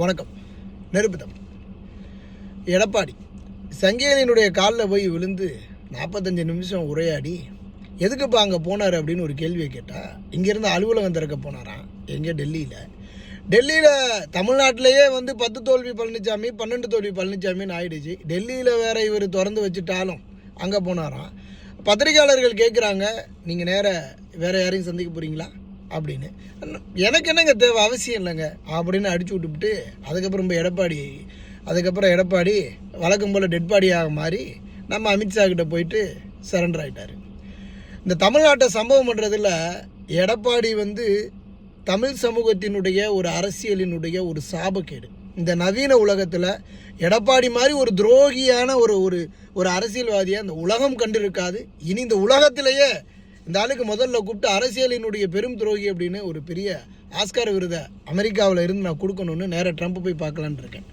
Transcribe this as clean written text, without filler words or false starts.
வணக்கம். நெருப்புதம் எடப்பாடி சங்கேலினுடைய காலில் போய் விழுந்து 45 நிமிஷம் உரையாடி எதுக்குப்பா அங்கே போனார் அப்படின்னு ஒரு கேள்வியை கேட்டால், இங்கேருந்து அலுவலகம் திறக்க போனாராம். எங்கே? டெல்லியில் தமிழ்நாட்டிலேயே 10 தோல்வி பழனிசாமி, 12 தோல்வி பழனிசாமின்னு ஆயிடுச்சு. டெல்லியில் வேற இவர் திறந்து வச்சுட்டாலும் அங்கே போனாராம். பத்திரிகையாளர்கள் கேட்குறாங்க, நீங்கள் வேறு யாரையும் சந்திக்க போகிறீங்களா அப்படின்னு. எனக்கு என்னங்க தேவை, அவசியம் இல்லைங்க அப்படின்னு அடிச்சு விட்டுவிட்டு அதுக்கப்புறம் எடப்பாடி வழக்கம் போல் டெட் பாடியாக மாறி நம்ம அமித்ஷா கிட்ட போயிட்டு சரண்டர் ஆகிட்டார். இந்த தமிழ்நாட்டை சம்பவம் பண்ணுறதுல எடப்பாடி தமிழ் சமூகத்தினுடைய ஒரு அரசியலினுடைய ஒரு சாபக்கேடு. இந்த நவீன உலகத்தில் எடப்பாடி மாதிரி ஒரு துரோகியான ஒரு அரசியல்வாதியாக இந்த உலகம் கண்டிருக்காது. இனி இந்த உலகத்திலேயே இந்த ஆளுக்கு முதல்ல கூப்பிட்டு அரசியலினுடைய பெரும் துரோகி அப்படின்னு ஒரு பெரிய ஆஸ்கார் விருதை அமெரிக்காவில் இருந்து நான் கொடுக்கணுன்னு நேராக ட்ரம்ப் போய் பார்க்கலான்னு இருக்கேன்.